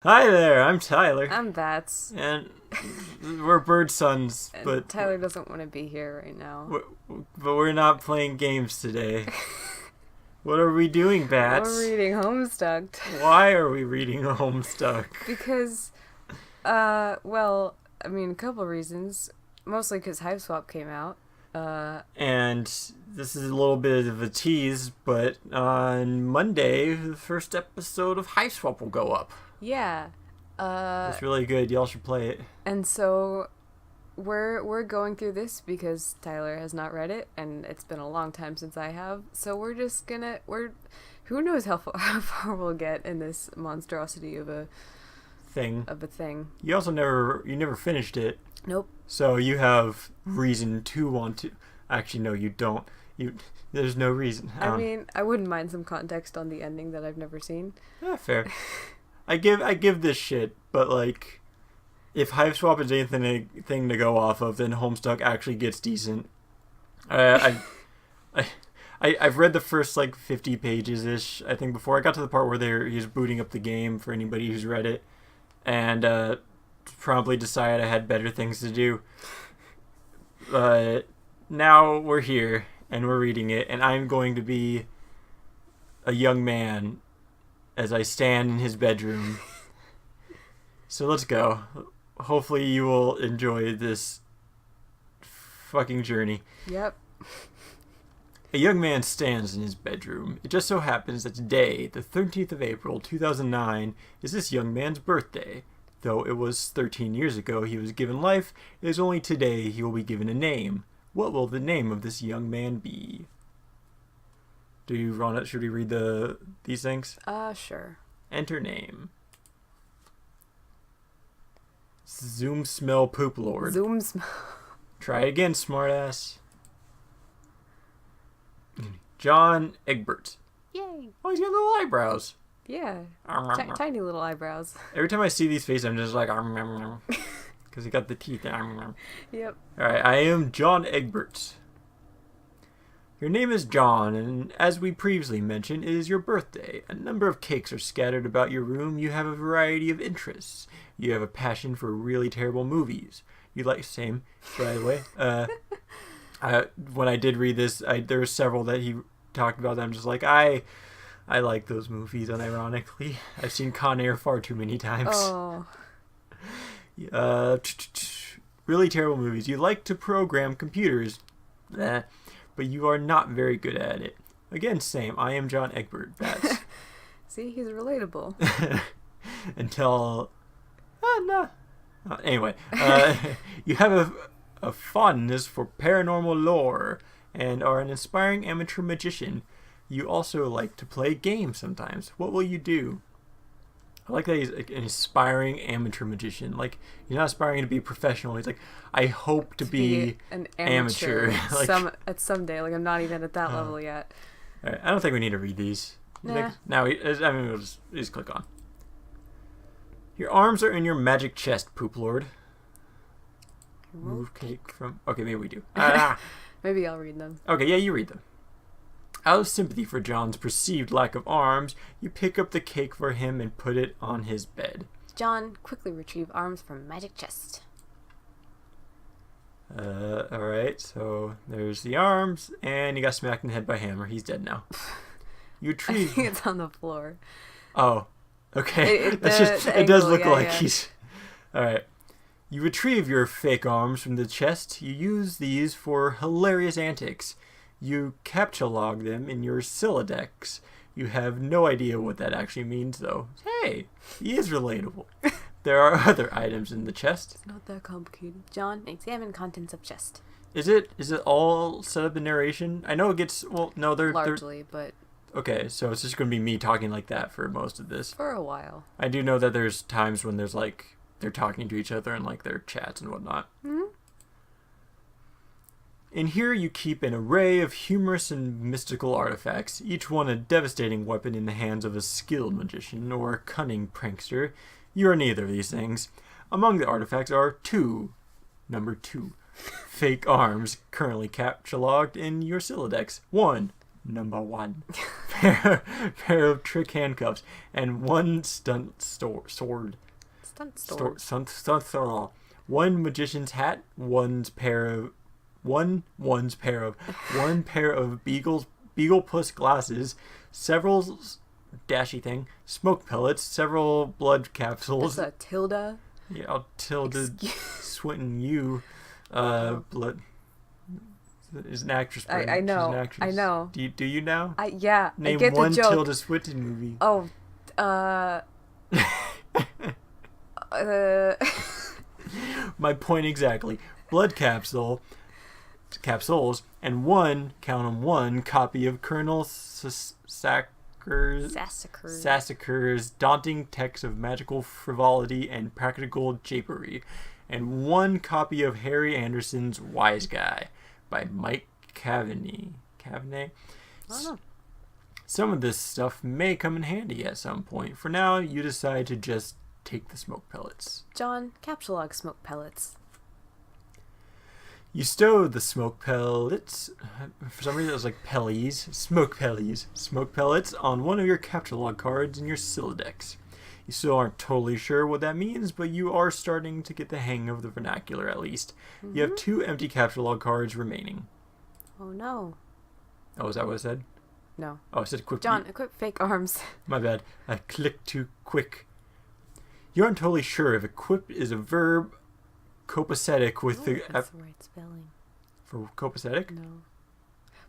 Hi there, I'm Tyler, I'm Bats. and we're bird sons, And Tyler doesn't want to be here right now. we're not playing games today. What are we doing, We're Bats? reading Homestuck. Why are we reading Homestuck? Because, a couple of reasons. Mostly because Hive Swap came out. And this is a little bit of a tease, but on Monday, the first episode of High Swap will go up. Yeah. It's really good. Y'all should play it. And so we're going through this because Tyler has not read it, and it's been a long time since I have. So who knows how far we'll get in this monstrosity of a Thing. thing. You also never finished it. Nope. So you have reason to want to. Actually, no, you don't. There's no reason. I wouldn't mind some context on the ending that I've never seen. Yeah, fair. I give this shit, but like, if Hive Swap is anything to go off of, then Homestuck actually gets decent. I've read the first like 50 pages ish. I think before I got to the part where he's booting up the game for anybody who's read it, and promptly decided I had better things to do. But now we're here and we're reading it, and I'm going to be a young man as I stand in his bedroom. So let's go. Hopefully you will enjoy this fucking journey. Yep. A young man stands in his bedroom. It just so happens that today, the 13th of April, 2009, is this young man's birthday. Though it was 13 years ago he was given life, it is only today he will be given a name. What will the name of this young man be? Should we read these things? Sure. Enter name. Zoom smell poop lord. Zoom smell. Try again, smartass. John Egbert. Yay. Oh, he's got little eyebrows. Yeah. Tiny little eyebrows. Every time I see these faces, I'm just like, because he got the teeth. Yep. Alright, I am John Egbert. Your name is John, and as we previously mentioned, it is your birthday. A number of cakes are scattered about your room. You have a variety of interests. You have a passion for really terrible movies. Same, by the way. When I did read this, there were several that he talked about that I'm just like, I like those movies, unironically. I've seen Con Air far too many times. Oh. Really terrible movies. You like to program computers. But you are not very good at it. Again, same. I am John Egbert. That's See, he's relatable. until no. Anyway, you have a fondness for paranormal lore and are an inspiring amateur magician. You also like to play games sometimes. What will you do? I like that he's an inspiring amateur magician. Like, he's not aspiring to be professional. He's like, I hope to be an amateur. Like, at some day. Like, I'm not even at that level yet. All right, I don't think we need to read these. Nah. We'll just click on. Your arms are in your magic chest, Poop Lord. Remove cake from... Okay, maybe we do. Maybe I'll read them. Okay, yeah, you read them. Out of sympathy for John's perceived lack of arms, you pick up the cake for him and put it on his bed. John, quickly retrieve arms from magic chest. Alright, so there's the arms, and he got smacked in the head by a hammer. He's dead now. You retrieve... I think it's on the floor. Oh, okay. It does look like yeah. he's... Alright. You retrieve your fake arms from the chest. You use these for hilarious antics. You captcha log them in your Sylladex. You have no idea what that actually means, though. Hey, he is relatable. There are other items in the chest. It's not that complicated. John, examine contents of chest. Is it all set up in narration? I know it gets... Well, no, they're... Largely, but... Okay, so it's just going to be me talking like that for most of this. For a while. I do know that there's times when there's like... They're talking to each other and like their chats and whatnot. Mm-hmm. In here you keep an array of humorous and mystical artifacts, each one a devastating weapon in the hands of a skilled magician or a cunning prankster. You are neither of these things. Among the artifacts are number two, fake arms currently captcha logged in your Sylladex. 1, Number 1. pair of trick handcuffs. And 1 sword. Stunt sword. Stunt sword. 1 magician's hat. 1 pair of beagle puss glasses. Several dashy thing. Smoke pellets. Several blood capsules. That's a tilde. Yeah, I'll tilde Swinton you. Blood. Is an actress. I know. She's an actress. I know. Do you now? Yeah. Name I get one the joke. Tilda Swinton movie. Oh. My point exactly. Blood capsules, and 1, count 'em, 1 copy of Colonel Sassaker's daunting text of magical frivolity and practical japery, and 1 copy of Harry Anderson's Wise Guy by Mike Cavaney. Some of this stuff may come in handy at some point. For now, you decide to just take the smoke pellets. John, capsulog smoke pellets. You stow the smoke pellets. For some reason, it was like pellies. Smoke pellets on one of your capture log cards in your Sylladex. You still aren't totally sure what that means, but you are starting to get the hang of the vernacular at least. Mm-hmm. You have 2 empty capture log cards remaining. Oh no. Oh, is that what I said? No. Oh, I said quick. John, equip fake arms. My bad. I clicked too quick. You aren't totally sure if equip is a verb copacetic with the... That's the right spelling. For copacetic? No.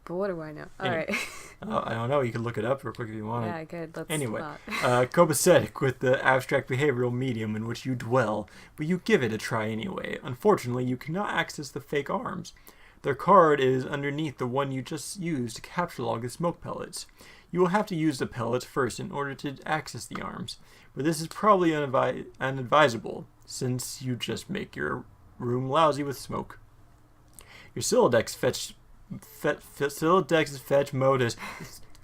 But what do I know? Alright. I don't know. You can look it up real quick if you want. Yeah, good. Let's Anyway, not. copacetic with the abstract behavioral medium in which you dwell, but you give it a try anyway. Unfortunately, you cannot access the fake arms. Their card is underneath the one you just used to capture log the smoke pellets. You will have to use the pellets first in order to access the arms, but this is probably unadvisable, since you just make your room lousy with smoke. Your Sylladex fetch mode is...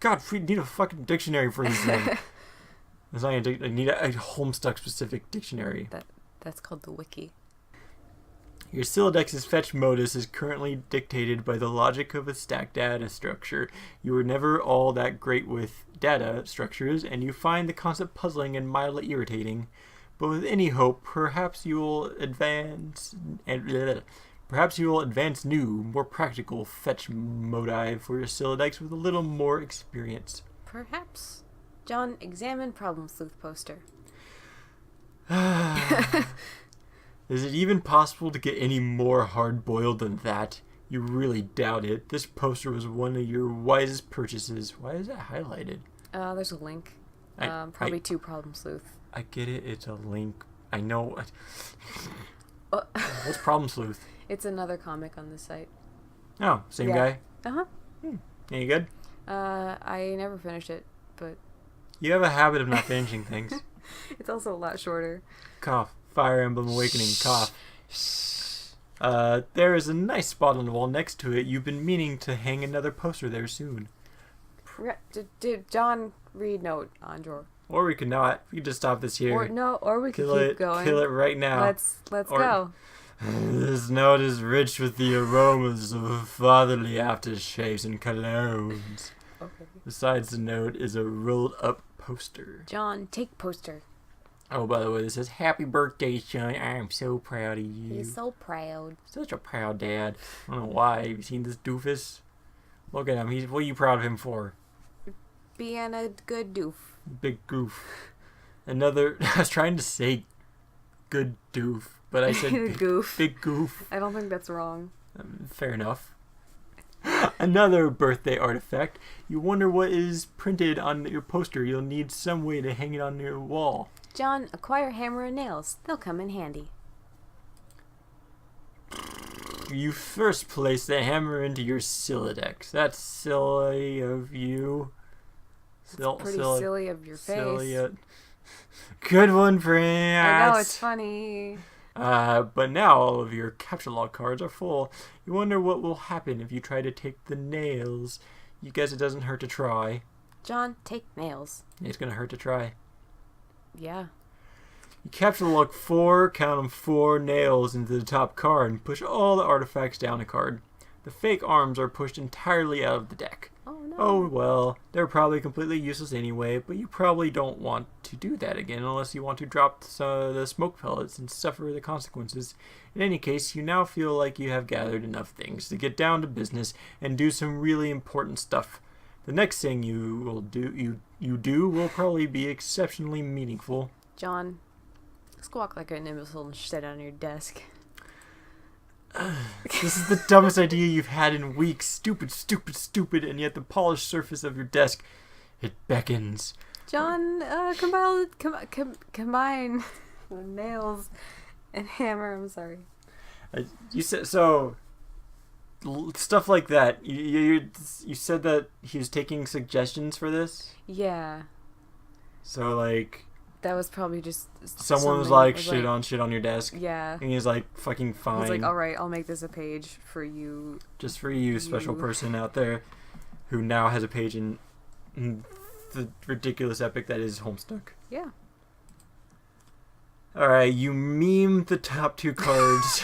God, we need a fucking dictionary for this thing. I need a Homestuck specific dictionary. That's called the wiki. Your Syllodex's fetch modus is currently dictated by the logic of a stacked data structure. You were never all that great with data structures, and you find the concept puzzling and mildly irritating. But with any hope, perhaps you will advance new, more practical fetch modi for your Sylladex with a little more experience. Perhaps. John, examine Problem Sleuth poster. Is it even possible to get any more hard-boiled than that? You really doubt it. This poster was one of your wisest purchases. Why is that highlighted? There's a link. Probably 2 Problem Sleuth. I get it. It's a link. I know. What's Problem Sleuth? It's another comic on the site. Oh, same guy? Uh-huh. Any good? I never finished it, but... You have a habit of not finishing things. It's also a lot shorter. Cough. Fire Emblem Awakening. Cough. There is a nice spot on the wall next to it. You've been meaning to hang another poster there soon. Did John read note on drawer? Or we could not. We could just stop this here. Or we could keep going. Kill it right now. Let's go. This note is rich with the aromas of fatherly aftershaves and colognes. Okay. Besides the note is a rolled up poster. John, take poster. Oh, by the way, this says, "Happy birthday, son. I am so proud of you." He's so proud. Such a proud dad. I don't know why. Have you seen this doofus? Look at him. What are you proud of him for? Being a good doof. Big goof. I was trying to say good doof, but I said goof. Big goof. I don't think that's wrong. Fair enough. Another birthday artifact. You wonder what is printed on your poster. You'll need some way to hang it on your wall. John, acquire hammer and nails. They'll come in handy. You first place the hammer into your Sylladex. That's silly of you. Pretty silly of your face. Good one, Prince. I know, it's funny. But now all of your capture log cards are full. You wonder what will happen if you try to take the nails. You guess it doesn't hurt to try. John, take nails. It's gonna hurt to try. Yeah. You capture log 4, count them 4 nails into the top card, and push all the artifacts down a card. The fake arms are pushed entirely out of the deck. Oh Oh, well, they're probably completely useless anyway, but you probably don't want to do that again unless you want to drop the smoke pellets and suffer the consequences. In any case, you now feel like you have gathered enough things to get down to business and do some really important stuff. The next thing you do will probably be exceptionally meaningful. John, squawk like an imbecile and sit on your desk. This is the dumbest idea you've had in weeks. Stupid, stupid, stupid, and yet the polished surface of your desk, it beckons. John, combine nails and hammer. I'm sorry. You said so. Stuff like that. You said that he was taking suggestions for this. Yeah. So like. That was probably just someone was like, shit on your desk. Yeah. And he's like, fucking fine. He's like, alright, I'll make this a page for you. Just for you, special person out there who now has a page in the ridiculous epic that is Homestuck. Yeah. Alright, you meme the top two cards.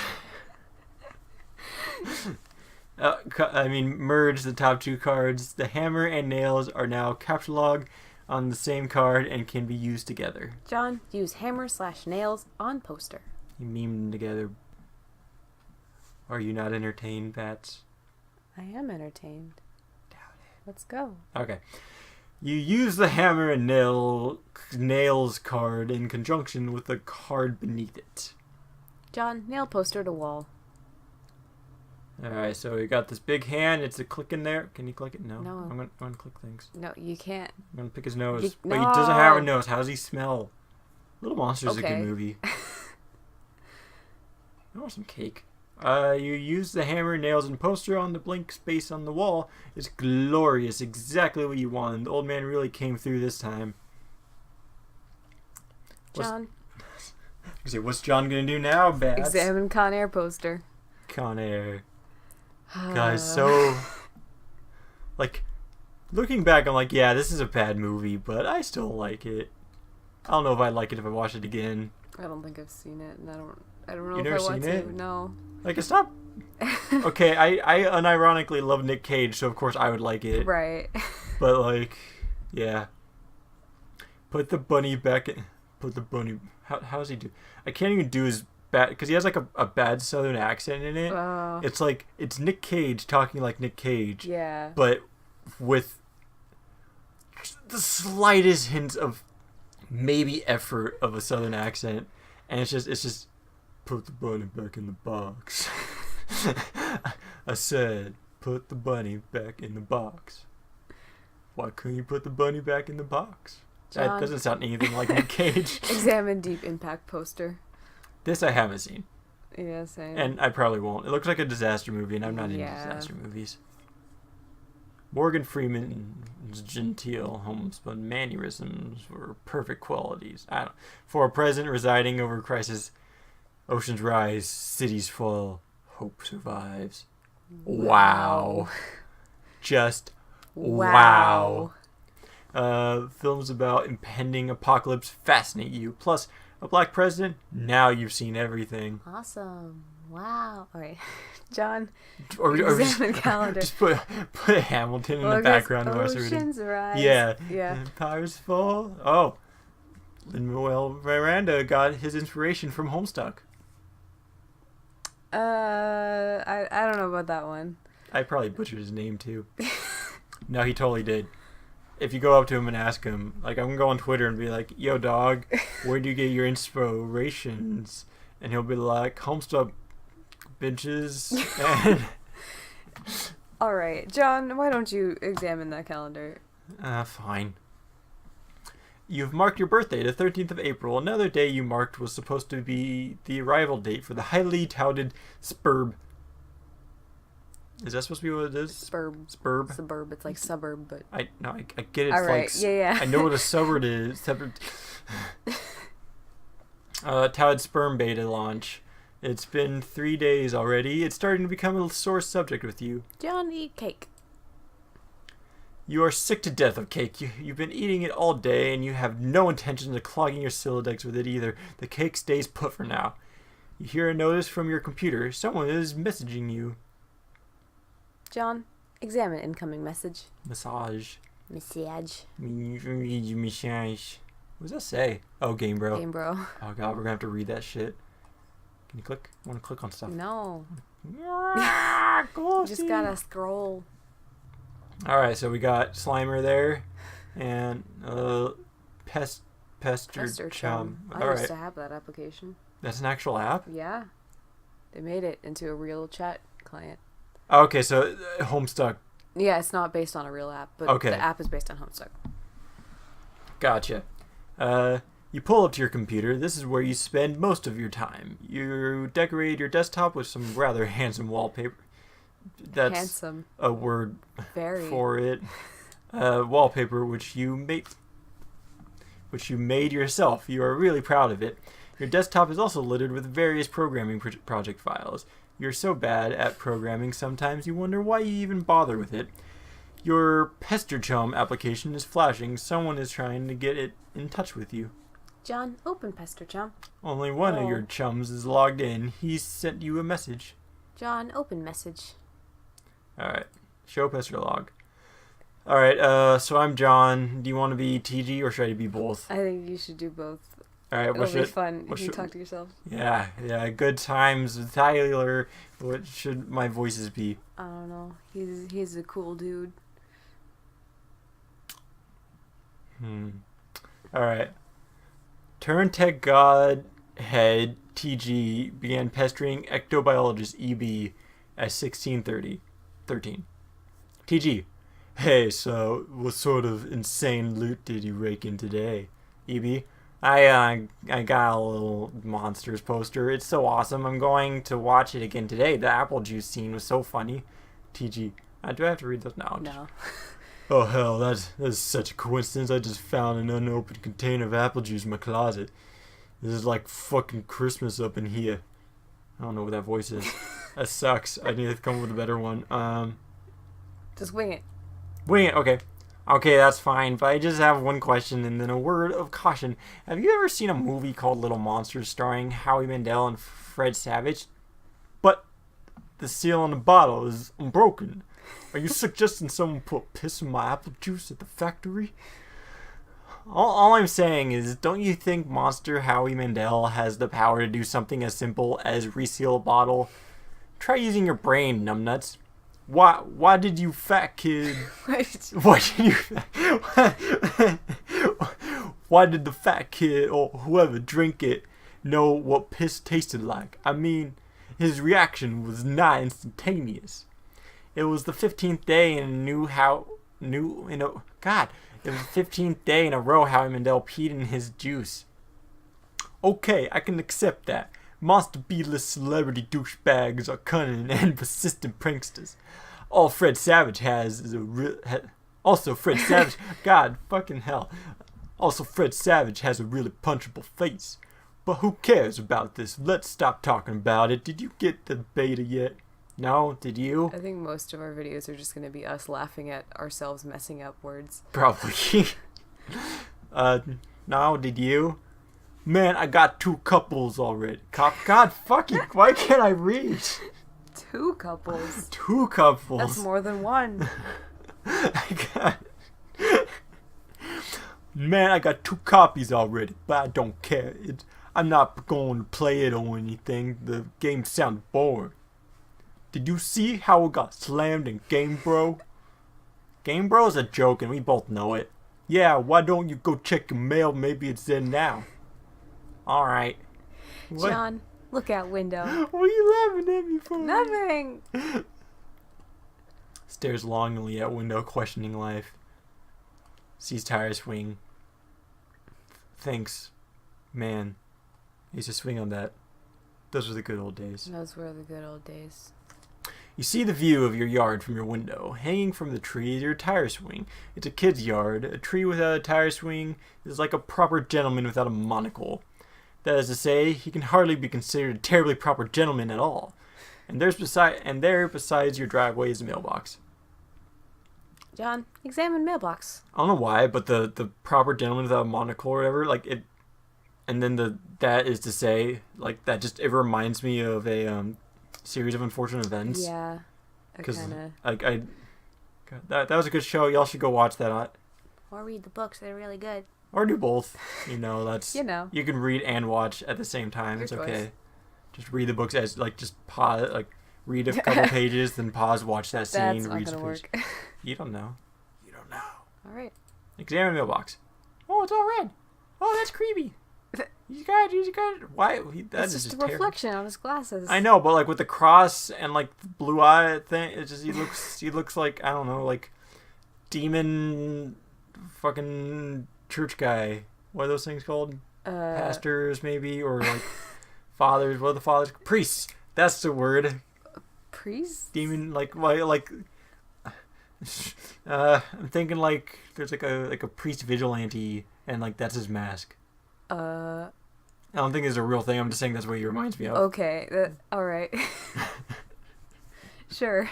Merge the top two cards. The hammer and nails are now capsulog on the same card and can be used together. John, use hammer/nails on poster. You meme them together. Are you not entertained, Bats? I am entertained. Doubt it. Let's go. Okay. You use the hammer and nails card in conjunction with the card beneath it. John, nail poster to wall. Alright, so we got this big hand. It's a click in there. Can you click it? No. No. I'm gonna click things. No, you can't. I'm gonna pick his nose. No. Wait, he doesn't have a nose. How does he smell? Little Monsters is a good movie. I want some cake. You use the hammer, nails, and poster on the blank space on the wall. It's glorious. Exactly what you wanted. The old man really came through this time. John. What's John gonna do now, Bats? Examine Con Air poster. Con Air. Guys, so like looking back, I'm like, yeah, this is a bad movie, but I still like it. I don't know if I'd like it if I watched it again. I don't think I've seen it, and I don't know You if never I want seen to. it? No. Like, it's not okay. I unironically love Nick Cage, so of course I would like it. Right. But like, yeah. Put the bunny back in. Put the bunny. How does he do? I can't even do his bad because he has like a bad Southern accent in it. It's like it's Nick Cage talking like Nick Cage. Yeah. But with the slightest hints of maybe effort of a Southern accent, and it's just put the bunny back in the box. I said, put the bunny back in the box. Why couldn't you put the bunny back in the box? John. That doesn't sound anything like Nick Cage. Examine Deep Impact poster. This I haven't seen. Yeah, same. And I probably won't. It looks like a disaster movie, and I'm not into disaster movies. Morgan Freeman's genteel homespun mannerisms were perfect qualities. For a president residing over crisis, oceans rise, cities fall, hope survives. Wow. Just wow. Films about impending apocalypse fascinate you. Plus, a black president? Now you've seen everything. Awesome. Wow. All right. John, or examine calendar. Just put Hamilton in the background of our Oceans rise. Yeah. Yeah. Empires fall. Oh. Lin-Manuel Miranda got his inspiration from Homestuck. I don't know about that one. I probably butchered his name too. No, he totally did. If you go up to him and ask him, like, I'm gonna go on Twitter and be like, yo, dog, where do you get your inspirations? And he'll be like, Homestuck, bitches. And all right, John, why don't you examine that calendar? Fine. You've marked your birthday, the 13th of April. Another day you marked was supposed to be the arrival date for the highly touted Spurb. Is that supposed to be what it is? Spurb. Suburb. It's like suburb, but I get it. All right. Like, yeah. I know what a suburb is. Touted sperm beta launch. It's been 3 days already. It's starting to become a sore subject with you. John, eat cake. You are sick to death of cake. You've been eating it all day, and you have no intention of clogging your Sylladex with it either. The cake stays put for now. You hear a notice from your computer. Someone is messaging you. John, Examine incoming message. Massage. Message. Massage. What does that say? Oh, Game Bro. Game Bro. Oh god, we're gonna have to read that shit. Can you click? I want to click on stuff. No. Cool. Just gotta scroll. Alright, so we got Slimer there. And Pester Chum. I used to have that application. That's an actual app? Yeah. They made it into a real chat client. Okay, so Homestuck. Yeah, it's not based on a real app, but Okay. the app is based on Homestuck. Gotcha. You pull up to your computer. This is where you spend most of your time. You decorate your desktop with some rather handsome wallpaper. That's Handsome. a word Very. for it. Wallpaper which you made yourself. You are really proud of it. Your desktop is also littered with various programming project files. You're so bad at programming sometimes you wonder why you even bother with it. Your Pester Chum application is flashing. Someone is trying to get it in touch with you. John, open Pester Chum. Only one of your chums is logged in. He sent you a message. John, open message. Alright. Show Pester log. Alright, so I'm John. Do you want to be TG or should I be both? I think you should do both. Alright, It'll be fun. You can talk to yourself. Yeah, good times with Tyler. What should my voices be? I don't know. He's a cool dude. Alright. Turn-Tech Godhead TG began pestering ectobiologist EB at 13. TG. Hey, so what sort of insane loot did you rake in today? EB. I got a little Monsters poster. It's so awesome. I'm going to watch it again today. The apple juice scene was so funny. TG. Do I have to read those now? No. Oh hell, that's such a coincidence. I just found an unopened container of apple juice in my closet. This is like fucking Christmas up in here. I don't know what that voice is. That sucks. I need to come up with a better one. Just wing it. Wing it, okay. Okay, that's fine, but I just have one question and then a word of caution. Have you ever seen a movie called Little Monsters starring Howie Mandel and Fred Savage? But the seal on the bottle is unbroken. Are you suggesting someone put piss in my apple juice at the factory? All I'm saying is, don't you think Monster Howie Mandel has the power to do something as simple as reseal a bottle? Try using your brain, numbnuts. Why did you fat kid... Why did the fat kid or whoever drink it know what piss tasted like? I mean, his reaction was not instantaneous. It was the 15th day in it was the 15th day in a row Howie Mandel peed in his juice. Okay, I can accept that. Monster B-list celebrity douchebags are cunning and persistent pranksters. All Fred Savage has is Fred Savage. God fucking hell. Also, Fred Savage has a really punchable face. But who cares about this? Let's stop talking about it. Did you get the beta yet? No? Did you? I think most of our videos are just going to be us laughing at ourselves messing up words. Probably. No? Did you? Man, I got 2 couples already. God fucking, why can't I read? 2 couples? 2 couples. That's more than 1. Man, I got 2 copies already, but I don't care. I'm not going to play it or anything. The game sounds boring. Did you see how it got slammed in Game Bro? Game Bro is a joke and we both know it. Yeah, why don't you go check your mail? Maybe it's there now. Alright. John, look out window. What are you laughing at me for? Nothing. Stares longingly out window, questioning life. Sees tires swing. Thinks, man, I used to swing on that. Those were the good old days. Those were the good old days. You see the view of your yard from your window. Hanging from the tree is your tire swing. It's a kid's yard. A tree without a tire swing is like a proper gentleman without a monocle. That is to say, he can hardly be considered a terribly proper gentleman at all. And there besides your driveway is a mailbox. John, examine mailbox. I don't know why, but the proper gentleman without a monocle or whatever, like it, and then that is to say, like that just, it reminds me of a series of unfortunate events. Yeah. Because God, that was a good show. Y'all should go watch that. Or read the books. They're really good. Or do both. That's you can read and watch at the same time. Your It's choice. okay. Just read the books as just pause, read a couple pages, then pause, watch that scene, That's not read gonna some work. pages. You don't know. All right. Examine mailbox. Oh, it's all red. Oh, that's creepy. He's got. Why? That's just a reflection on his glasses. I know, but with the cross and the blue eye thing, it's just he looks like, I don't know, demon, fucking church guy. What are those things called? Pastors maybe, or fathers. What are the fathers? Priests. That's the word. Priest. Demon, I'm thinking there's a priest vigilante and that's his mask. I don't think it's a real thing. I'm just saying that's what he reminds me of. Okay. All right. Sure.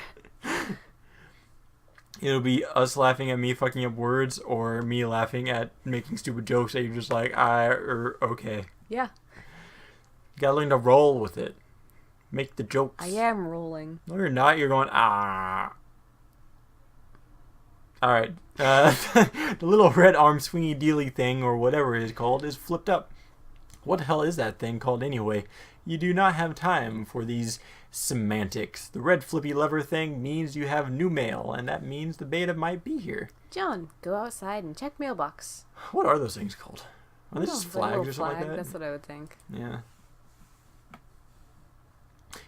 It'll be us laughing at me fucking up words, or me laughing at making stupid jokes that you're just okay. Yeah. You gotta learn to roll with it. Make the jokes. I am rolling. No, you're not. You're going, ah. Alright. The little red arm swingy dealy thing, or whatever it is called, is flipped up. What the hell is that thing called anyway? You do not have time for these semantics. The red flippy lever thing means you have new mail, and that means the beta might be here. John, go outside and check mailbox. What are those things called? Are they just flags or something like that? That's what I would think. Yeah.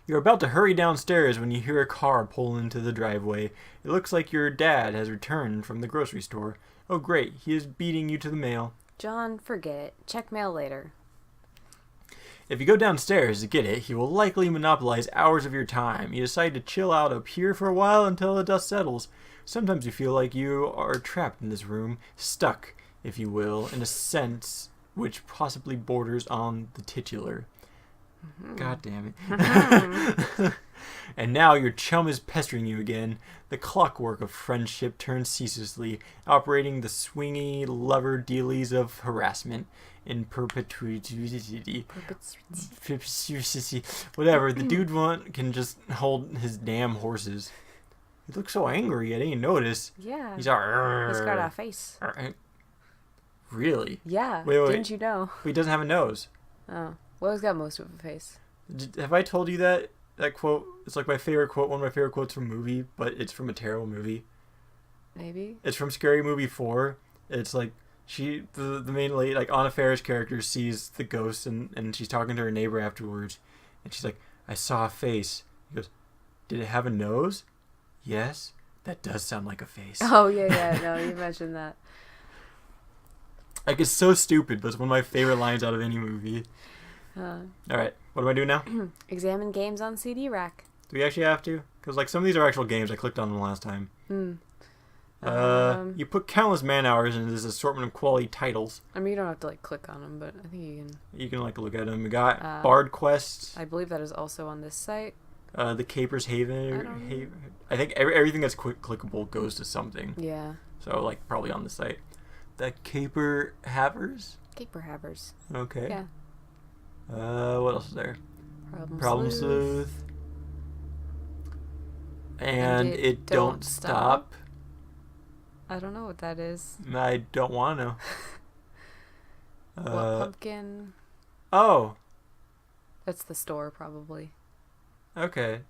You're about to hurry downstairs when you hear a car pull into the driveway. It looks like your dad has returned from the grocery store. Oh great, he is beating you to the mail. John, forget it. Check mail later. If you go downstairs to get it, he will likely monopolize hours of your time. You decide to chill out up here for a while until the dust settles. Sometimes you feel like you are trapped in this room, stuck, if you will, in a sense which possibly borders on the titular. God damn it. And now your chum is pestering you again. The clockwork of friendship turns ceaselessly, operating the swingy lever dealies of harassment in perpetuity. Whatever, the dude can just hold his damn horses. He looks so angry, I didn't notice. Yeah. He's like, he's got a face. Really? Yeah. Wait. Didn't you know? He doesn't have a nose. Oh. Well, he's got most of a face. Have I told you that quote? It's my favorite quote, one of my favorite quotes from a movie, but it's from a terrible movie. Maybe. It's from Scary Movie 4. It's the main lady, Anna Faris character sees the ghost and she's talking to her neighbor afterwards, and she's like, I saw a face. He goes, did it have a nose? Yes. That does sound like a face. Oh, yeah. No, you mentioned that. It's so stupid, but it's one of my favorite lines out of any movie. Alright, what do I do now? Examine games on CD rack. Do we actually have to? Because some of these are actual games. I clicked on them last time. You put countless man hours into this assortment of quality titles. I mean, you don't have to click on them, but I think you can. You can look at them. We got Bard Quest. I believe that is also on this site. The Caper's Haven. I think everything that's clickable goes to something. Yeah. So probably on the site. The Caper Havers. Caper Havers. Okay. Yeah. What else is there? Problem Sleuth. And it don't stop. I don't know what that is. I don't want to. What pumpkin? Oh. That's the store, probably. Okay.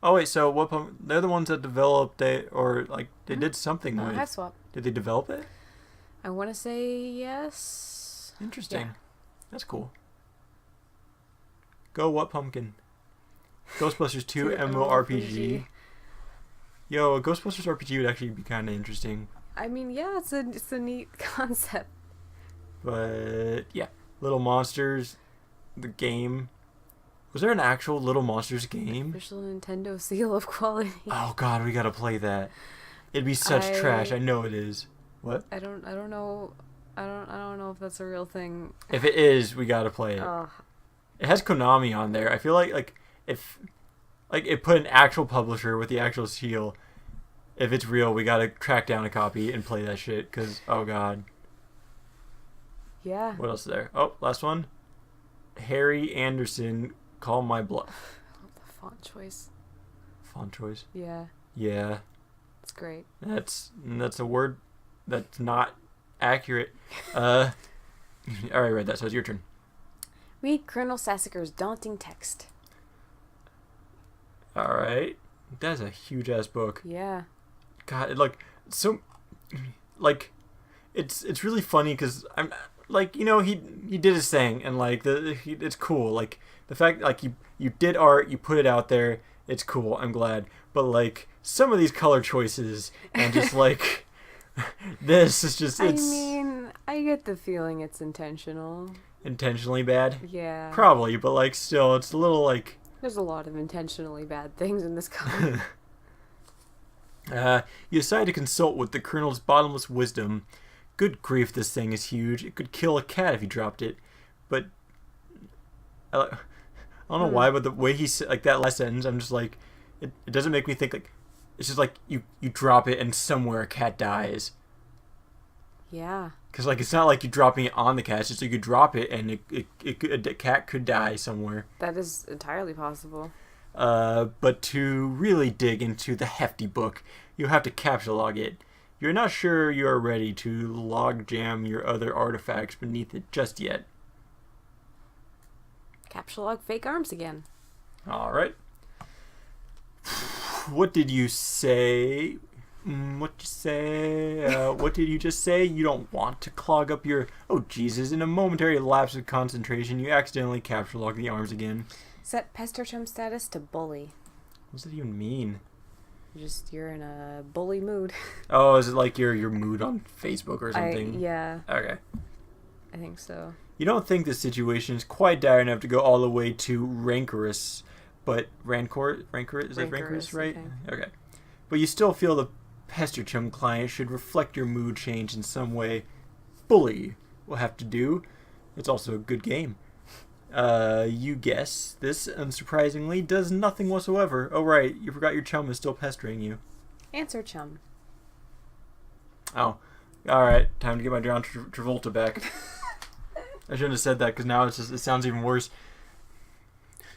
Oh wait, so what? They're the ones that developed it, or they did something with. Hive Swap. Did they develop it? I want to say yes. Interesting. Yeah. That's cool. Go What Pumpkin? Ghostbusters 2 MMORPG. Yo, a Ghostbusters RPG would actually be kind of interesting. I mean, yeah, it's a neat concept. But yeah, Little Monsters, the game. Was there an actual Little Monsters game? Official Nintendo seal of quality. Oh god, we gotta play that. It'd be such trash. I know it is. What? I don't know. I don't know if that's a real thing. If it is, we gotta play it. It has Konami on there. I feel like if it put an actual publisher with the actual seal, if it's real, we gotta track down a copy and play that shit. Cause oh god. Yeah. What else is there? Oh, last one. Harry Anderson, Call My Bluff. I love the font choice. Font choice. Yeah. Yeah. That's great. That's a word that's not accurate. I already read that, so it's your turn. Read Colonel Sassacre's daunting text. All right. That's a huge-ass book. Yeah. God, it's really funny because I'm like, he did his thing, and like it's cool. Like the fact like you did art, you put it out there, it's cool. I'm glad. But like some of these color choices and just like this is just I mean, I get the feeling it's intentional. Intentionally bad. Yeah. Probably, but like still, it's a little like. There's a lot of intentionally bad things in this comic. You decide to consult with the Colonel's bottomless wisdom. Good grief, this thing is huge. It could kill a cat if he dropped it. But I don't know why, but the way he said like that last sentence, I'm just like, it doesn't make me think like it's just like you drop it and somewhere a cat dies. Yeah. Because like it's not like you're dropping it on the cat. It's just like you drop it and a cat could die somewhere. That is entirely possible. But to really dig into the hefty book, you have to capture log it. You're not sure you are ready to log jam your other artifacts beneath it just yet. Capture log fake arms again. All right. What did you say? What did you just say? You don't want to clog up your... Oh, Jesus. In a momentary lapse of concentration, you accidentally capture log the arms again. Set pester chum status to bully. What does that even mean? Just you're in a bully mood. Oh, is it like your mood on Facebook or something? Yeah. Okay. I think so. You don't think the situation is quite dire enough to go all the way to rancorous, but rancorous, is that rancorous, right? Okay. But you still feel the pester chum client should reflect your mood change in some way. Bully will have to do. It's also a good game. You guess. This, unsurprisingly, does nothing whatsoever. Oh, right. You forgot your chum is still pestering you. Answer, chum. Oh. Alright. Time to get my John Travolta back. I shouldn't have said that because now it sounds even worse.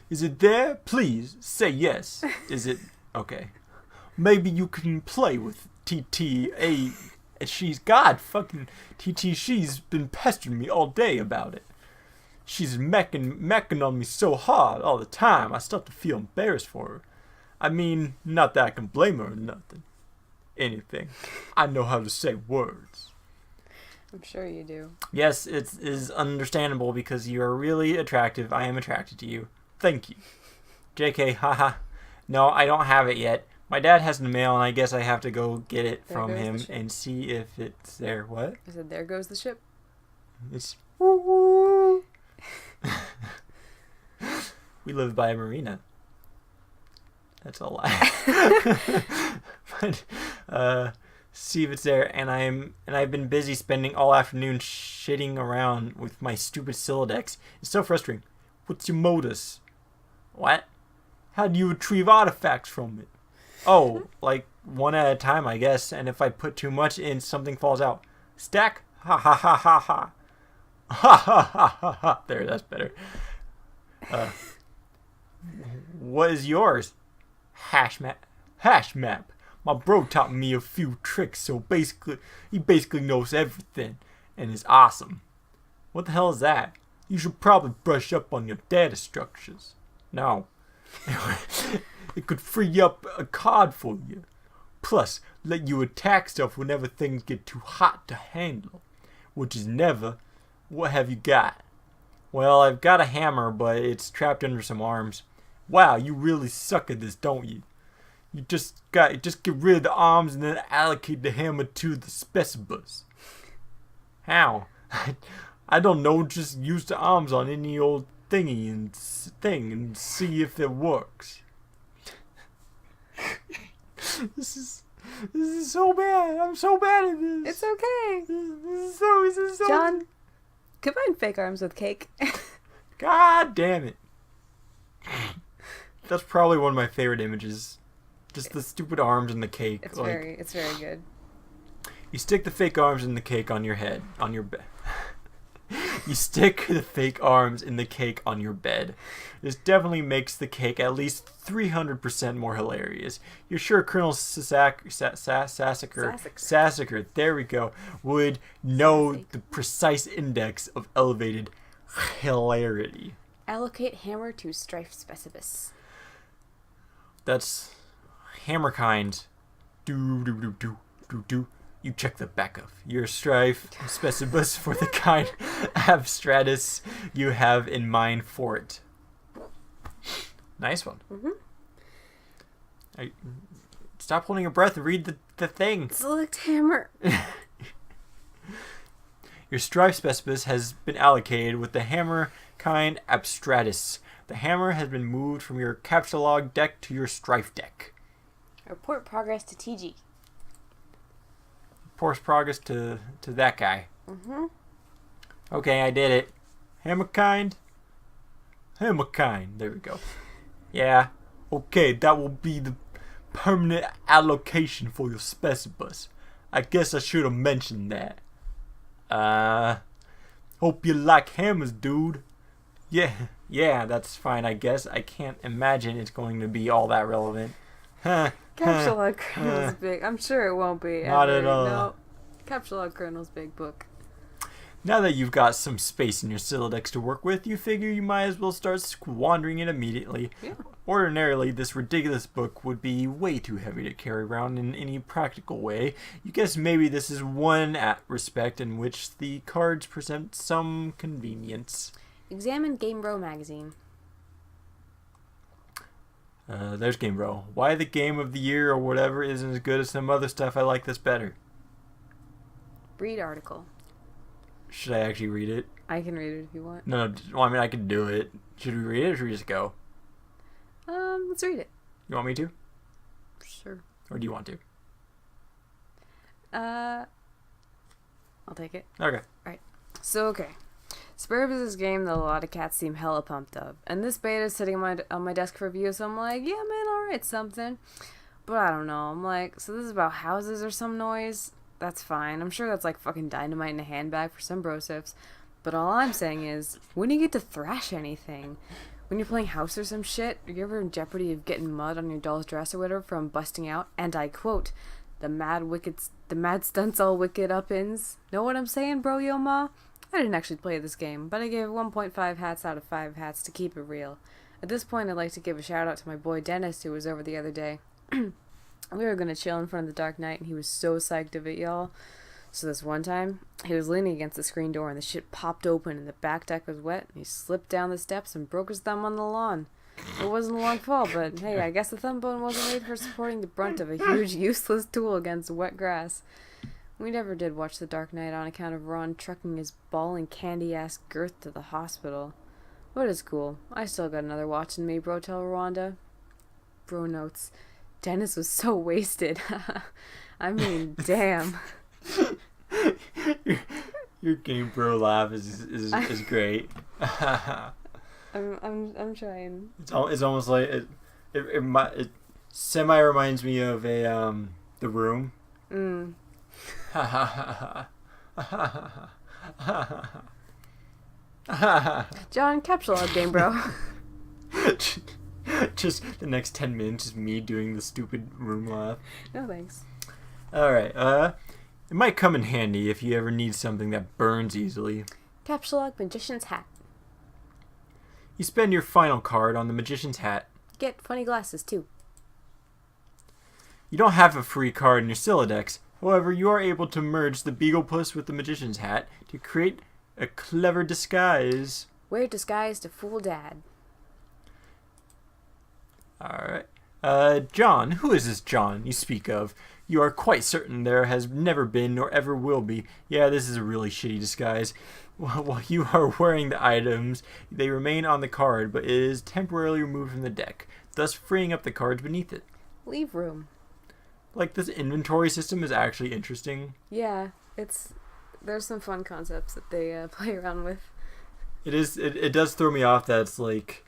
Is it there? Please, say yes. Is it... Okay. Maybe you can play with TT. She's... God, fucking... TT, she's been pestering me all day about it. She's mecking on me so hard all the time, I start to feel embarrassed for her. I mean, not that I can blame her or nothing. Anything. I know how to say words. I'm sure you do. Yes, it is understandable because you are really attractive. I am attracted to you. Thank you. JK, haha. No, I don't have it yet. My dad has the mail, and I guess I have to go get it from him and see if it's there. What? I said, there goes the ship. It's... We live by a marina. That's a lie. But, see if it's there, and I've been busy spending all afternoon shitting around with my stupid Silodex. It's so frustrating. What's your modus? What? How do you retrieve artifacts from it? Oh, like one at a time, I guess, and if I put too much in, something falls out. Stack? Ha ha ha ha ha. Ha ha ha ha ha. There, that's better. What is yours? Hash map. My bro taught me a few tricks, so he basically knows everything, and is awesome. What the hell is that? You should probably brush up on your data structures. No. It could free up a card for you. Plus, let you attack stuff whenever things get too hot to handle. Which is never. What have you got? Well, I've got a hammer, but it's trapped under some arms. Wow, you really suck at this, don't you? You just get rid of the arms and then allocate the hammer to the specibus. How? I don't know, just use the arms on any old thingy and see if it works. This is so bad. I'm so bad at this. It's okay. This is so John, combine fake arms with cake. God damn it. That's probably one of my favorite images. Just the stupid arms and the cake. It's very good. You stick the fake arms and the cake on your head, on your bed. You stick the fake arms in the cake on your bed. This definitely makes the cake at least 300% more hilarious. You're sure Colonel Sassacre, there we go, would know the precise index of elevated hilarity. Allocate hammer to strife specibus. That's hammer kind. Do. You check the back of your strife specibus for the kind abstratus you have in mind for it. Nice one. Stop holding your breath and read the thing. Select hammer. Your strife specibus has been allocated with the hammer kind abstratus. The hammer has been moved from your capsulog deck to your strife deck. Report progress to TG. Force progress to that guy. Okay, I did it. Hammer kind. There we go. Yeah. Okay, that will be the permanent allocation for your specibus. I guess I should have mentioned that. Hope you like hammers, dude. Yeah, that's fine, I guess. I can't imagine it's going to be all that relevant. Capsulog Colonel's big. I'm sure it won't be. Not ever. at all. No. Capsulog Colonel's big book. Now that you've got some space in your Sylladex to work with, you figure you might as well start squandering it immediately. Yeah. Ordinarily, this ridiculous book would be way too heavy to carry around in any practical way. You guess maybe this is one respect in which the cards present some convenience. Examine Game Bro magazine. There's Game Bro. Why the game of the year or whatever isn't as good as some other stuff? I like this better. Read article. Should I actually read it? I can read it if you want. No, well, I mean, I can do it. Should we read it or should we just go? Let's read it. You want me to? Sure. Or do you want to? I'll take it. Okay. Alright. So, okay. Spurb is this game that a lot of cats seem hella pumped of. And this beta is sitting on my desk for review, so I'm like, yeah, man, I'll write something. But I don't know. I'm like, so this is about houses or some noise? That's fine. I'm sure that's like fucking dynamite in a handbag for some brosifs. But all I'm saying is, when do you get to thrash anything? When you're playing house or some shit, are you ever in jeopardy of getting mud on your doll's dress or whatever from busting out, and I quote, the mad stunts all wicked up-ins? Know what I'm saying, bro, yo ma? I didn't actually play this game, but I gave 1.5 hats out of 5 hats to keep it real. At this point, I'd like to give a shout out to my boy Dennis, who was over the other day. We were gonna chill in front of the Dark Knight, and he was so psyched of it, y'all. So this one time, he was leaning against the screen door, and the shit popped open, and the back deck was wet, and he slipped down the steps and broke his thumb on the lawn. It wasn't a long fall, but hey, I guess the thumb bone wasn't made for supporting the brunt of a huge, useless tool against wet grass. We never did watch The Dark Knight on account of Ron trucking his ball and candy-ass girth to the hospital. But it's cool. I still got another watch in me, bro, tell Rhonda. Bro notes. Dennis was so wasted. I mean, damn. Your Game Bro laugh is great. I'm trying. It's almost like it semi reminds me of the Room. John, capsule Game Bro. Just the next 10 minutes is me doing the stupid Room laugh. No thanks. Alright, it might come in handy if you ever need something that burns easily. Capsule Magician's Hat. You spend your final card on the Magician's Hat. Get funny glasses, too. You don't have a free card in your Sylladex. However, you are able to merge the Beaglepuss with the Magician's Hat to create a clever disguise. Wear disguise to fool Dad. Alright. John. Who is this John you speak of? You are quite certain there has never been nor ever will be. Yeah, this is a really shitty disguise. While you are wearing the items, they remain on the card, but it is temporarily removed from the deck, thus freeing up the cards beneath it. Leave room. Like, this inventory system is actually interesting. Yeah, there's some fun concepts that they play around with. It does throw me off that it's like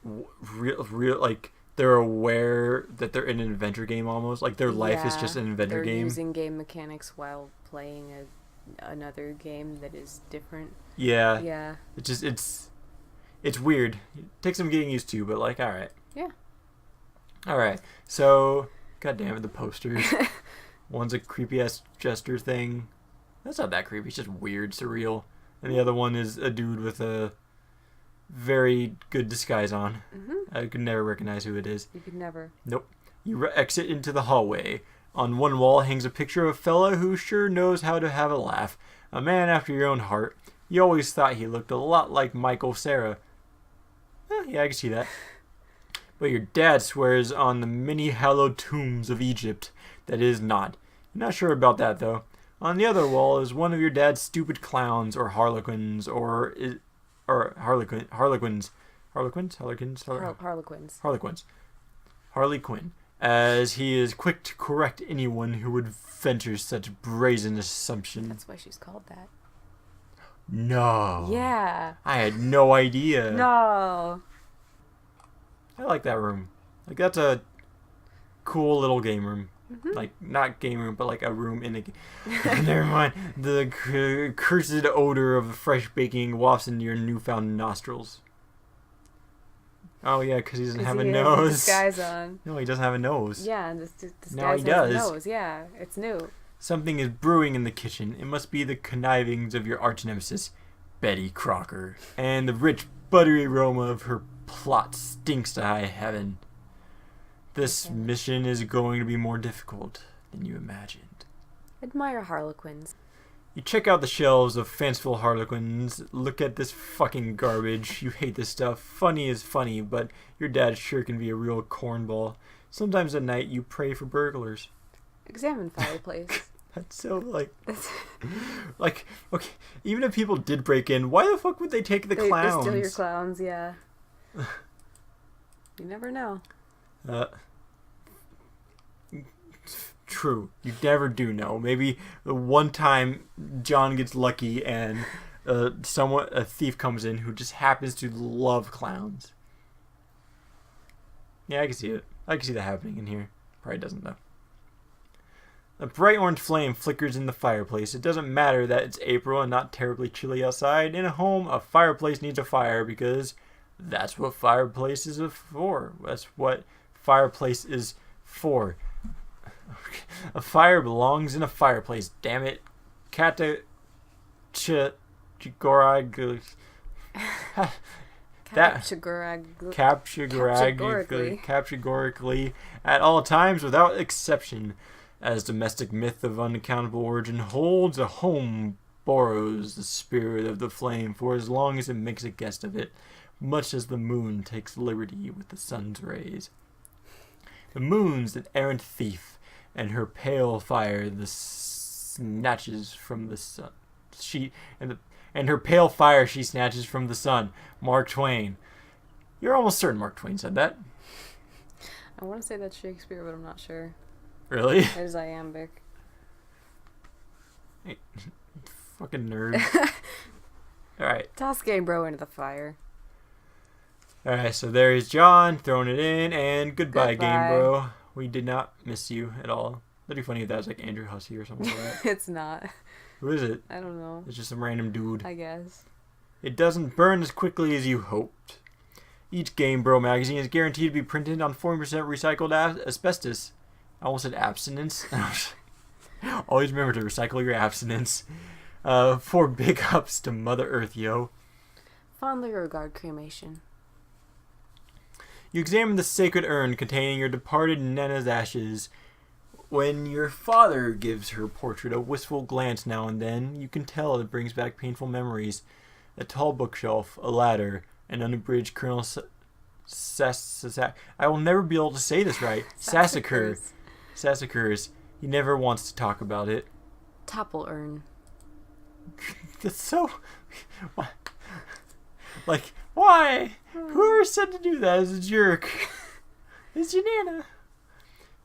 real like they're aware that they're in an adventure game almost. Like their life is just an adventure game. They're using game mechanics while playing a another game that is different. Yeah. Yeah. It's weird. It takes some getting used to, but like, all right. Yeah. All right. So, god damn it, the posters. One's a creepy ass jester thing. That's not that creepy. It's just weird, surreal. And the other one is a dude with a very good disguise on. Mm-hmm. I could never recognize who it is. You could never. Nope. You exit into the hallway. On one wall hangs a picture of a fella who sure knows how to have a laugh. A man after your own heart. You always thought he looked a lot like Michael Cera. Yeah, I can see that. But your dad swears on the many hallowed tombs of Egypt that it is not. You're not sure about that, though. On the other wall is one of your dad's stupid clowns or harlequins Harlequins, Harley Quinn, as he is quick to correct anyone who would venture such brazen assumption. That's why she's called that. No. Yeah. I had no idea. No. I like that room. Like, that's a cool little game room. Mm-hmm. Like, not game room, but like a room in a... Never mind. The cursed odor of fresh baking wafts into your newfound nostrils. Oh, yeah, because he doesn't have a nose. Disguise on. No, he doesn't have a nose. Yeah, and this Now he does. Has a nose. Yeah, it's new. Something is brewing in the kitchen. It must be the connivings of your arch nemesis, Betty Crocker. And the rich, buttery aroma of her plot stinks to high heaven. This mission is going to be more difficult than you imagined. Admire harlequins. You check out the shelves of fanciful harlequins. Look at this fucking garbage. You hate this stuff. Funny is funny, but your dad sure can be a real cornball. Sometimes at night you pray for burglars. Examine fireplace. That's so, like, okay, even if people did break in, why the fuck would they take the clowns? They steal your clowns, yeah. You never know. True. You never do know. Maybe the one time John gets lucky and a thief comes in who just happens to love clowns. Yeah, I can see it. I can see that happening in here. Probably doesn't, though. A bright orange flame flickers in the fireplace. It doesn't matter that it's April and not terribly chilly outside. In a home, a fireplace needs a fire because that's what fireplaces are for. That's what fireplace is for. A fire belongs in a fireplace. Damn it. Categorically. At all times, without exception. As domestic myth of unaccountable origin holds, a home borrows the spirit of the flame for as long as it makes a guest of it, much as the moon takes liberty with the sun's rays. The moon's an errant thief, and her pale fire the snatches from the sun. Her pale fire she snatches from the sun. Mark Twain. You're almost certain Mark Twain said that. I want to say that's Shakespeare, but I'm not sure. Really? It is iambic. Hey, fucking nerd. Alright. Toss Game Bro into the fire. Alright, so there's John throwing it in, and goodbye. Game Bro. We did not miss you at all. That'd be funny if that was like Andrew Hussey or something like that. It's not. Who is it? I don't know. It's just some random dude. I guess. It doesn't burn as quickly as you hoped. Each Game Bro magazine is guaranteed to be printed on 40% recycled asbestos. I almost said abstinence. Always remember to recycle your abstinence. For big ups to Mother Earth, yo. Fondly regard cremation. You examine the sacred urn containing your departed Nana's ashes. When your father gives her portrait a wistful glance now and then, you can tell it brings back painful memories. A tall bookshelf, a ladder, an unabridged Colonel I will never be able to say this right. Sassacres. He never wants to talk about it. Topple urn. That's so... Like, why? Whoever said to do that is a jerk. It's your Nana.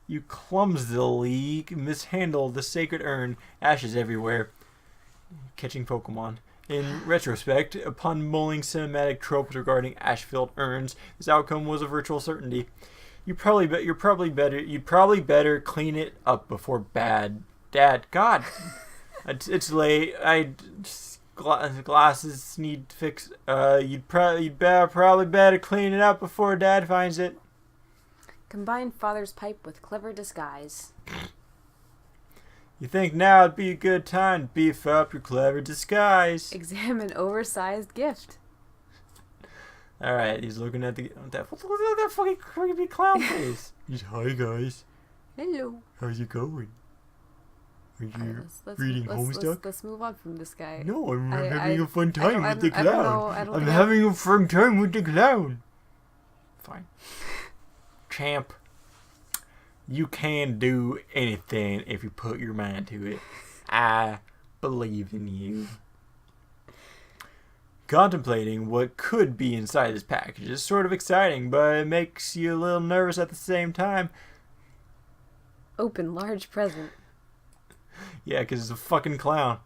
You clumsily mishandle the sacred urn. Ashes everywhere. Catching Pokemon. In retrospect, upon mulling cinematic tropes regarding ash-filled urns, this outcome was a virtual certainty. You'd probably better clean it up before Dad. God. It's late. Glasses need fixed. You'd probably better clean it up before Dad finds it. Combine father's pipe with clever disguise. You think now would be a good time to beef up your clever disguise. Examine oversized gift. Alright, he's looking at that fucking creepy clown face. He's, hi guys. Hello. How's it going? Are you Let's reading Homestuck? Let's move on from this guy. No, I'm having a fun time with the I don't clown. know, I'm having a fun time with the clown. Fine. Champ, you can do anything if you put your mind to it. I believe in you. Contemplating what could be inside this package is sort of exciting, but it makes you a little nervous at the same time. Open large present. Yeah, because it's a fucking clown.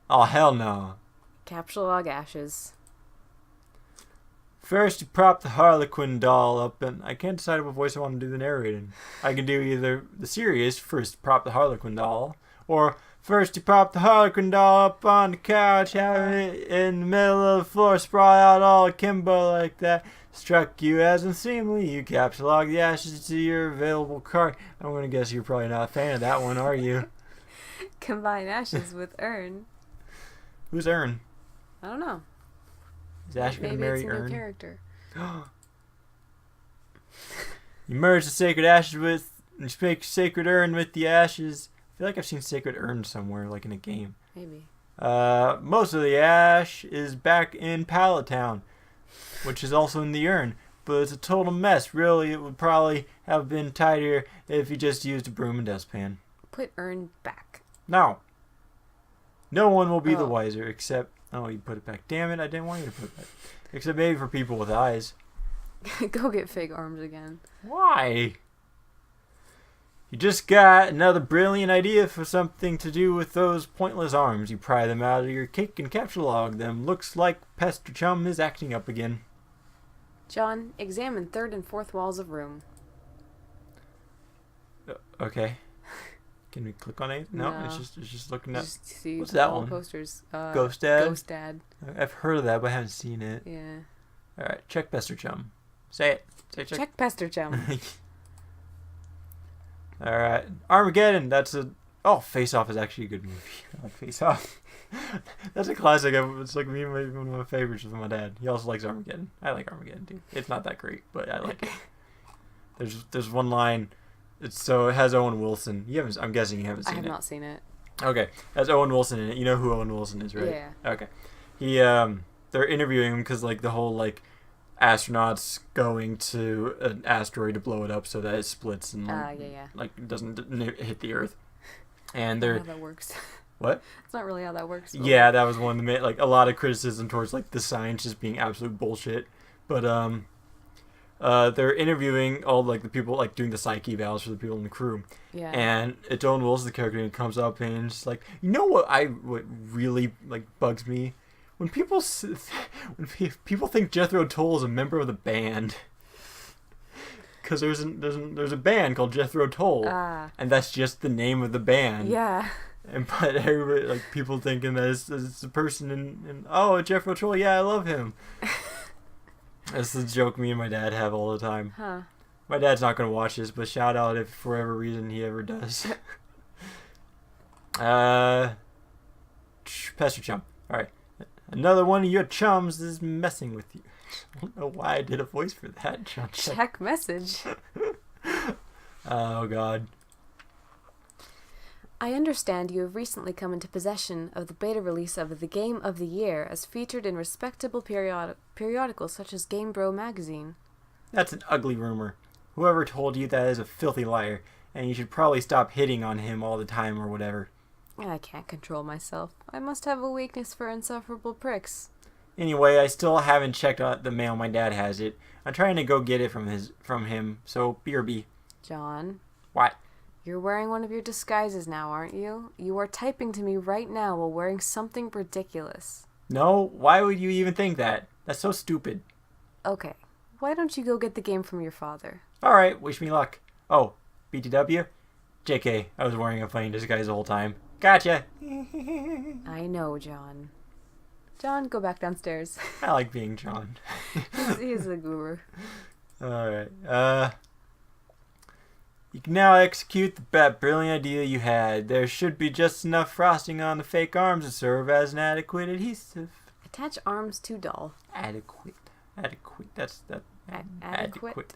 Oh, hell no. Capsule log ashes. First, you prop the Harlequin doll up, and I can't decide what voice I want to do the narrating. I can do either the serious, first prop the Harlequin doll, or first you prop the Harlequin doll up on the couch, have it in the middle of the floor, sprawl out all akimbo like that. Struck you as unseemly, you capsule log the ashes to your available cart. I'm going to guess you're probably not a fan of that one, are you? Combine ashes with urn. Who's Ern? I don't know. Is Ash going to marry Maybe it's a new Ern? character. You merge the sacred ashes with, and make sacred urn with the ashes. I feel like I've seen sacred urn somewhere, like in a game. Maybe. Most of the ash is back in Pallet Town, which is also in the urn, but it's a total mess. Really, it would probably have been tidier if you just used a broom and dustpan. Put urn back. No. No one will be the Oh. wiser, except... Oh, you put it back. Damn it, I didn't want you to put it back. Except maybe for people with eyes. Go get fake arms again. Why? You just got another brilliant idea for something to do with those pointless arms. You pry them out of your cake and capsule log them. Looks like Pester Chum is acting up again. John, examine third and fourth walls of room. Okay. Can we click on it? No, No. it's just looking at... Just see What's that all one? posters. Ghost Dad? Ghost Dad. I've heard of that, but I haven't seen it. Yeah. Alright, check Pester Chum. Say it. Say check. Check Pester Chum. Alright. Armageddon, that's a... Oh, Face Off is actually a good movie. I like Face Off. That's a classic. It's like one of my favorites with my dad. He also likes Armageddon. I like Armageddon too. It's not that great, but I like it. There's one line... It has Owen Wilson. I'm guessing you haven't seen it. I have not seen it. Okay, it has Owen Wilson in it. You know who Owen Wilson is, right? Yeah. Okay. They're interviewing him because like the whole like astronauts going to an asteroid to blow it up so that it splits and Yeah. like doesn't hit the Earth. And I they're don't know how that works. what? It's not really how that works. But Yeah, that was one of the like a lot of criticism towards like the science just being absolute bullshit. But they're interviewing all like the people like doing the psych evals for the people in the crew. Yeah. And it's Owen Wilson, the character, and comes up and it's like, you know what really like bugs me when people think Jethro Tull is a member of the band. Because there's a band called Jethro Tull, and that's just the name of the band. Yeah. And but everybody like people thinking that it's a person in oh Jethro Tull, yeah, I love him. That's the joke me and my dad have all the time. Huh. My dad's not gonna watch this, but shout out if for whatever reason he ever does. Pester Chum. All right, another one of your chums is messing with you. I don't know why I did a voice for that. Check message. Oh God. I understand you have recently come into possession of the beta release of the Game of the Year as featured in respectable periodicals such as Game Bro magazine. That's an ugly rumor. Whoever told you that is a filthy liar, and you should probably stop hitting on him all the time or whatever. I can't control myself. I must have a weakness for insufferable pricks. Anyway, I still haven't checked out the mail. My dad has it. I'm trying to go get it from him. So BRB. John. What? You're wearing one of your disguises now, aren't you? You are typing to me right now while wearing something ridiculous. No, why would you even think that? That's so stupid. Okay, why don't you go get the game from your father? Alright, wish me luck. Oh, BTW? JK, I was wearing a funny disguise the whole time. Gotcha. I know, John. John, go back downstairs. I like being John. He's a guru. Alright. You can now execute that brilliant idea you had. There should be just enough frosting on the fake arms to serve as an adequate adhesive. Attach arms to doll. Adequate. That's Adequate.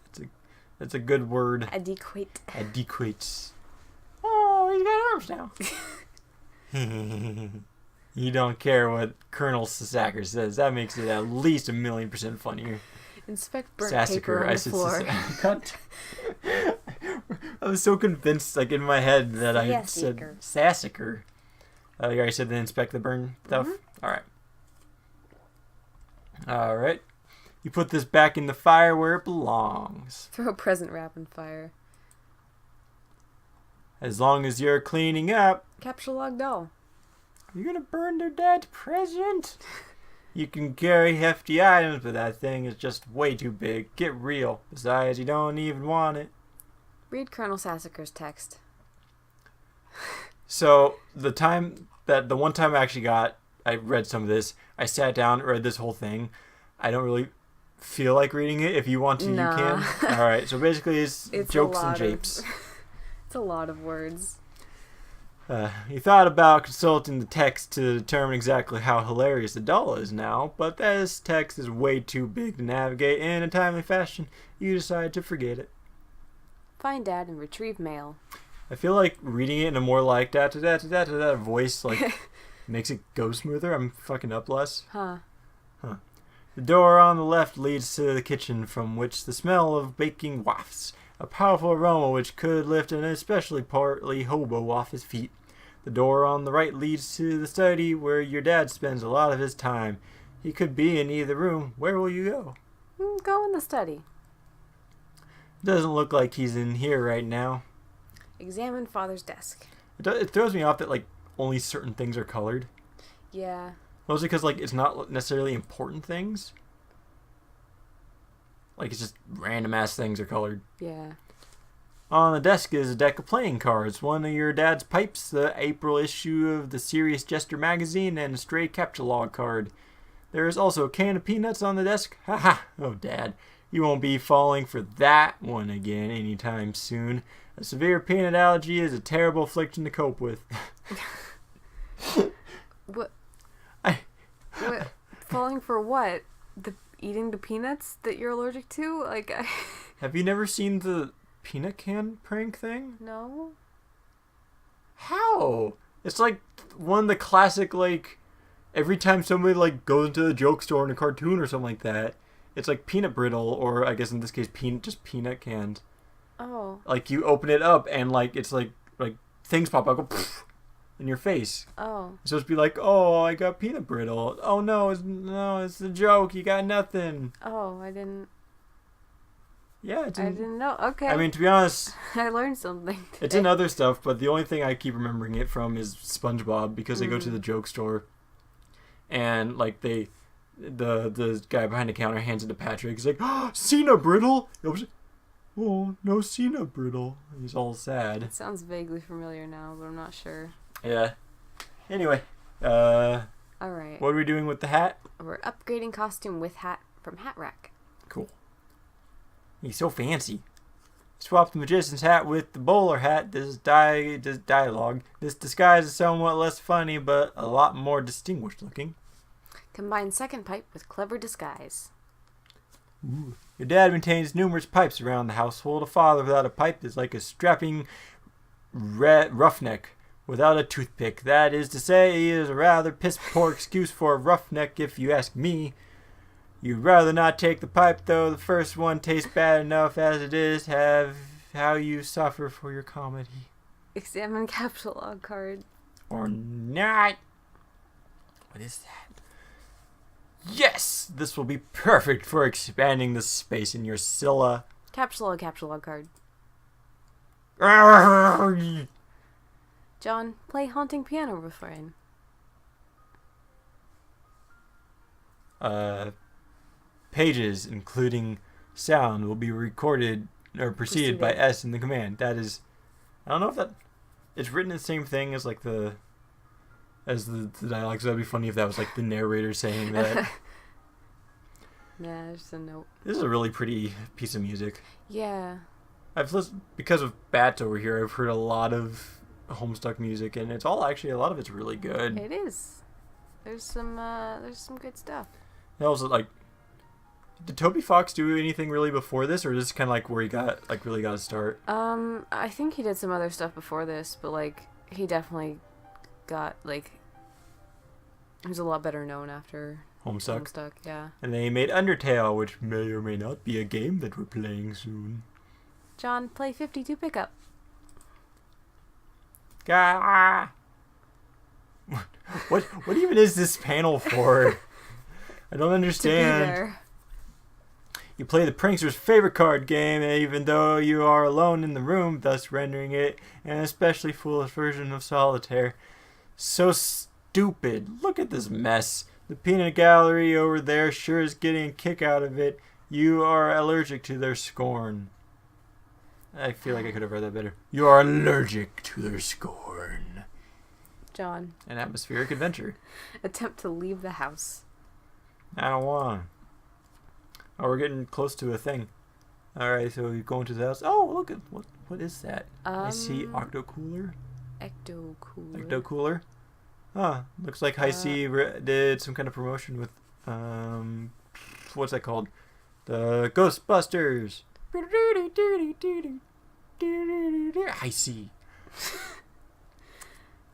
That's a good word. Adequate. Adequate. Oh, he's got arms now. You don't care what Colonel Sasacker says. That makes it at least 1,000,000% funnier. Inspect burnt Sasacker, paper on the floor. I was so convinced, like in my head, that I said Sasacker. You already said to inspect the burn stuff? Mm-hmm. Alright. You put this back in the fire where it belongs. Throw a present wrap in fire. As long as you're cleaning up. Capsule log doll. You're gonna burn their dad's present? You can carry hefty items, but that thing is just way too big. Get real. Besides, you don't even want it. Read Colonel Sassacre's text. So, the one time I read some of this, I sat down, read this whole thing. I don't really feel like reading it. If you want to, nah. You can. Alright, so basically it's jokes and japes. It's a lot of words. He thought about consulting the text to determine exactly how hilarious the doll is now, but this text is way too big to navigate in a timely fashion. You decide to forget it. Find Dad and retrieve mail. I feel like reading it in a more like that voice makes it go smoother. I'm fucking up less. Huh. The door on the left leads to the kitchen, from which the smell of baking wafts, a powerful aroma which could lift an especially portly hobo off his feet. The door on the right leads to the study, where your dad spends a lot of his time. He could be in either room. Where will you go? Go in the study. Doesn't look like he's in here right now. Examine Father's desk. It throws me off that only certain things are colored. Yeah. Mostly because it's not necessarily important things. It's just random ass things are colored. Yeah. On the desk is a deck of playing cards, one of your dad's pipes, the April issue of the Serious Jester magazine, and a stray captcha log card. There is also a can of peanuts on the desk. Haha! Oh, Dad, you won't be falling for that one again anytime soon. A severe peanut allergy is a terrible affliction to cope with. What? What? Falling for what? Eating the peanuts that you're allergic to? Have you never seen the peanut can prank thing? No. How? It's one of the classic, every time somebody, goes into a joke store in a cartoon or something like that, it's peanut brittle, or I guess in this case, just peanut canned. Oh. You open it up and, it's things pop out, go poof, in your face. Oh. It's supposed to be oh, I got peanut brittle. Oh, no, it's a joke. You got nothing. Oh, I didn't. Yeah, I didn't know. Okay. I mean, to be honest, I learned something today. It's in other stuff, but the only thing I keep remembering it from is SpongeBob, because they go to the joke store, and the guy behind the counter hands it to Patrick. He's like, "Oh, Cena brittle." Oh, no Cena brittle. He's all sad. It sounds vaguely familiar now, but I'm not sure. Yeah. Anyway, all right. What are we doing with the hat? We're upgrading costume with hat from Hat Rack. Cool. He's so fancy. Swap the magician's hat with the bowler hat. This dialogue. This disguise is somewhat less funny, but a lot more distinguished looking. Combine second pipe with clever disguise. Ooh. Your dad maintains numerous pipes around the household. A father without a pipe is like a strapping roughneck without a toothpick. That is to say, he is a rather piss-poor excuse for a roughneck, if you ask me. You'd rather not take the pipe, though. The first one tastes bad enough as it is. Have how you suffer for your comedy. Examine capsule log card. Or not. What is that? Yes! This will be perfect for expanding the space in your Scylla. Capsule log card. John, play Haunting Piano Refrain. Pages, including sound, will be recorded or preceded by S in the command. That is, I don't know if that, it's written the same thing as the as the dialogue. So that'd be funny if that was like the narrator saying that. Nah, just a note. This is a really pretty piece of music. Yeah. I've listened because of Bats over here. I've heard a lot of Homestuck music, and it's all actually a lot of it's really good. It is. There's some good stuff. And also, like, did Toby Fox do anything really before this, or is this kind of like where he got like really got to start? I think he did some other stuff before this, but like he definitely got like he was a lot better known after Homestuck, yeah. And they made Undertale, which may or may not be a game that we're playing soon. John, play 52 pickup. Gah! What even is this panel for? I don't understand. To be there. You play the prankster's favorite card game, even though you are alone in the room, thus rendering it an especially foolish version of solitaire. So stupid. Look at this mess. The peanut gallery over there sure is getting a kick out of it. You are allergic to their scorn. I feel like I could have read that better. You are allergic to their scorn. John. An atmospheric adventure. Attempt to leave the house. I don't want to. Oh, we're getting close to a thing. Alright, so we go into the house. Oh, look at what is that? I see Octocooler. Ectocooler. Huh. Looks like High C did some kind of promotion with what's that called? The Ghostbusters. High C.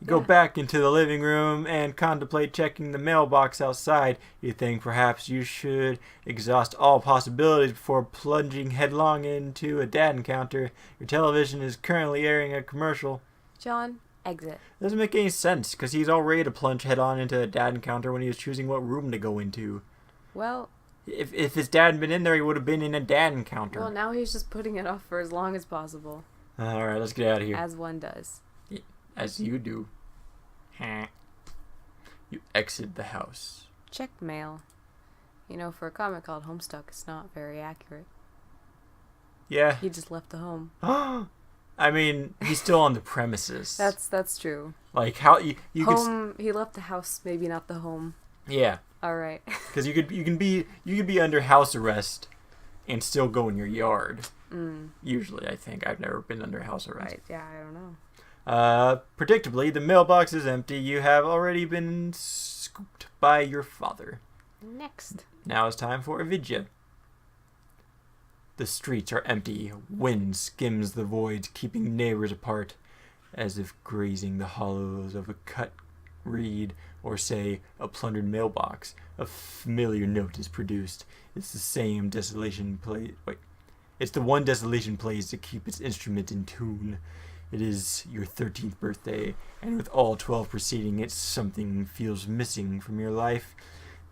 You go back into the living room and contemplate checking the mailbox outside. You think perhaps you should exhaust all possibilities before plunging headlong into a dad encounter. Your television is currently airing a commercial. John, exit. Doesn't make any sense, because he's all ready to plunge head-on into a dad encounter when he was choosing what room to go into. Well... If his dad had been in there, he would have been in a dad encounter. Well, now he's just putting it off for as long as possible. Alright, let's get out of here. As one does. As you do. You exit the house. Check mail. You know, for a comic called Homestuck, it's not very accurate. Yeah. He just left the home. I mean, he's still on the premises. That's true. Like how you home. He left the house, maybe not the home. Yeah. All right. Because you could be under house arrest and still go in your yard. Usually, I think I've never been under house arrest. Right. Yeah, I don't know. Predictably, the mailbox is empty. You have already been scooped by your father. Next. Now it's time for Avidya. The streets are empty. Wind skims the voids, keeping neighbors apart, as if grazing the hollows of a cut reed, or say, a plundered mailbox. A familiar note is produced. It's the same desolation play. It's the one desolation plays to keep its instrument in tune. It is your 13th birthday, and with all 12 preceding it, something feels missing from your life.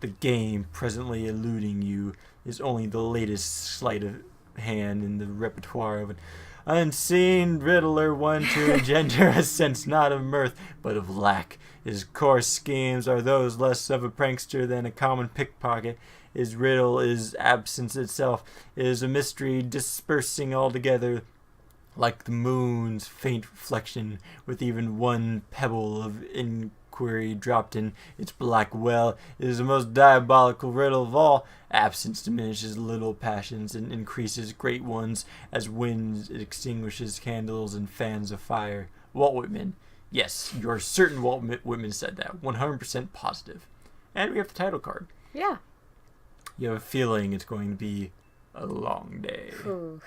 The game presently eluding you is only the latest sleight of hand in the repertoire of an unseen riddler, one to engender a sense not of mirth, but of lack. His coarse schemes are those less of a prankster than a common pickpocket. His riddle is absence itself. It is a mystery dispersing altogether, like the moon's faint reflection, with even one pebble of inquiry dropped in its black well. It is the most diabolical riddle of all. Absence diminishes little passions and increases great ones, as wind extinguishes candles and fans a fire. Walt Whitman. Yes, you're certain Walt Whitman said that. 100% positive. And we have the title card. Yeah. You have a feeling it's going to be a long day. Ooh.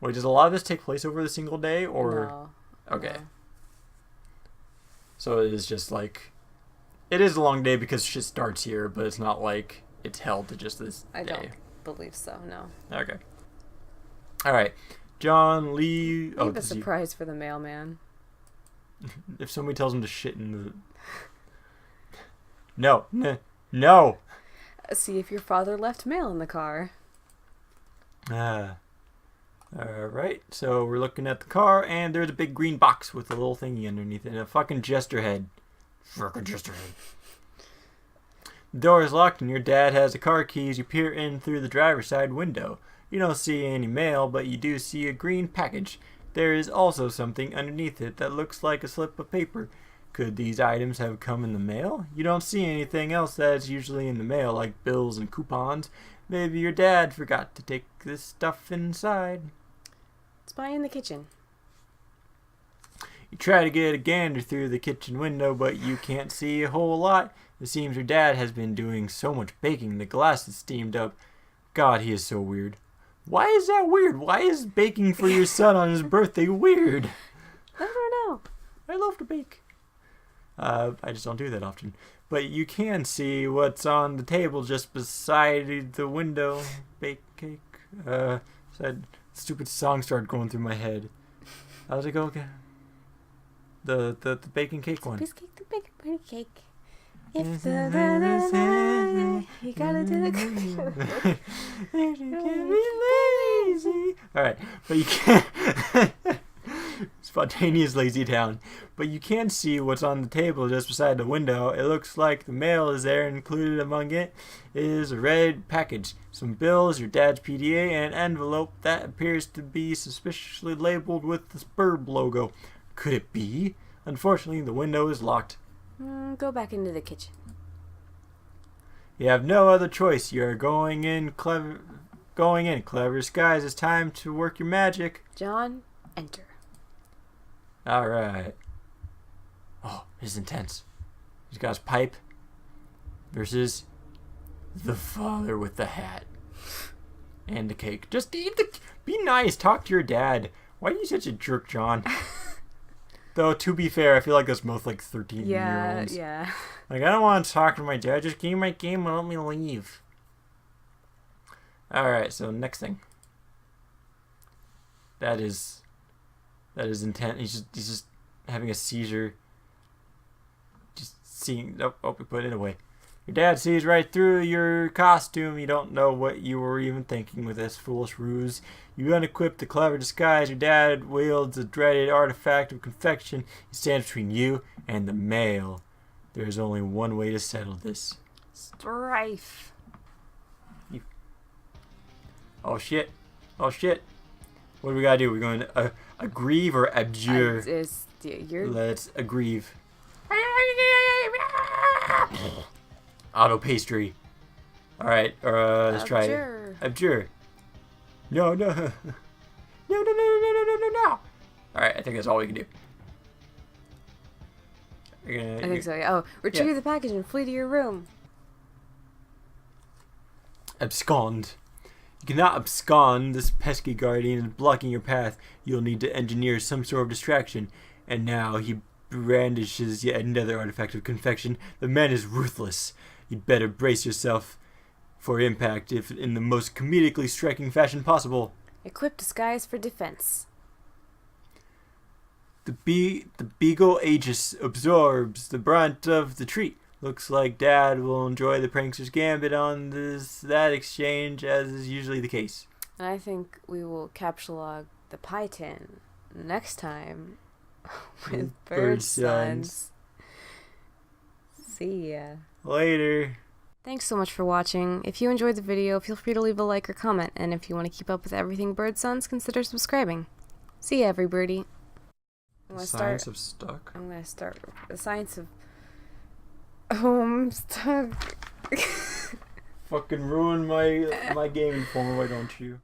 Wait, does a lot of this take place over the single day, or? No. Okay. No. So it is just like, it is a long day because shit starts here, but it's not like it's held to just this day. I don't believe so, no. Okay. Alright. John Lee... Leave a surprise for the mailman. If somebody tells him to shit in the... No. No! See if your father left mail in the car. Alright, so we're looking at the car, and there's a big green box with a little thingy underneath it, and a fucking jester head. Fucking jester head. The door is locked, and your dad has the car keys. You peer in through the driver's side window. You don't see any mail, but you do see a green package. There is also something underneath it that looks like a slip of paper. Could these items have come in the mail? You don't see anything else that's usually in the mail, like bills and coupons. Maybe your dad forgot to take this stuff inside. Spy in the kitchen. You try to get a gander through the kitchen window, but you can't see a whole lot. It seems your dad has been doing so much baking, the glass is steamed up. God, he is so weird. Why is that weird? Why is baking for your son on his birthday weird? I don't know. I love to bake. I just don't do that often. But you can see what's on the table just beside the window. Bake cake. Said stupid song started going through my head. How's it go again? The baking cake one. Biscuit to bake a pretty cake. If the you gotta do the lazy. Alright, but you can't spontaneous lazy town. But you can see what's on the table just beside the window. It looks like the mail is there. Included among it is a red package, some bills, your dad's PDA, and an envelope that appears to be suspiciously labeled with the Spurb logo. Could it be? Unfortunately, the window is locked. Go back into the kitchen. You have no other choice. You are going in. Clever skies. It's time to work your magic. John, enter. Alright. Oh, this is intense. He's got his pipe versus the father with the hat and the cake. Just eat the... Be nice. Talk to your dad. Why are you such a jerk, John? Though, to be fair, I feel like that's both like 13-year-olds. Yeah. Like, I don't want to talk to my dad. Just give me my game and let me leave. Alright, so next thing. That is intense. He's just having a seizure. Just seeing... Oh, we put it away. Your dad sees right through your costume. You don't know what you were even thinking with this foolish ruse. You unequip the clever disguise. Your dad wields the dreaded artifact of confection. He stands between you and the mail. There is only one way to settle this. Strife. Oh shit. Oh shit. What do we gotta do? We're going to aggrieve or abjure? Let's aggrieve. Auto pastry. Alright, let's try it. Abjure. No. No. Alright, I think that's all we can do. I think so, yeah. Oh, retrieve the package and flee to your room. Abscond. You cannot abscond. This pesky guardian is blocking your path. You'll need to engineer some sort of distraction. And now he brandishes yet another artifact of confection. The man is ruthless. You'd better brace yourself for impact, if in the most comedically striking fashion possible. Equip disguise for defense. The Beagle Aegis absorbs the brunt of the treat. Looks like Dad will enjoy the prankster's gambit on that exchange, as is usually the case. And I think we will captchulog the pie tin next time with Bird Sons. See ya. Later. Thanks so much for watching. If you enjoyed the video, feel free to leave a like or comment, and if you want to keep up with everything Bird Sons, consider subscribing. See ya, everybody. The science of stuck. I'm gonna start the science of Homestuck. Fucking ruin my gaming form, why don't you?